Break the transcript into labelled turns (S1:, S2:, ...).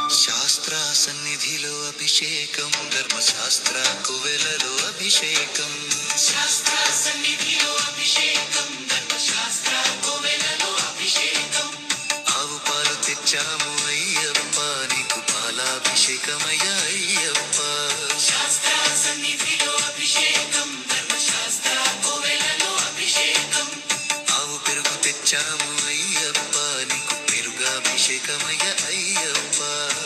S1: శాస్త్ర సన్నిధిలో అభిషేకం, ధర్మశాస్త్ర కువెలలో అభిషేకం. శాస్త్ర సన్నిధిలో అభిషేకం, ధర్మశాస్త్ర కువెలలో అభిషేకం. ఆవు పాలు తెచ్చాము అయ్యప్ప, నీకు పాలాభిషేకమయ్య అయ్యప్ప. శాస్త్ర సన్నిధిలో అభిషేకం, ధర్మశాస్త్ర కువెలలో అభిషేకం. ఆవు పెరుగు తెచ్చాము అయ్యప్ప, నీకు పెరుగాభిషేకమయ్య అయ్యప్ప.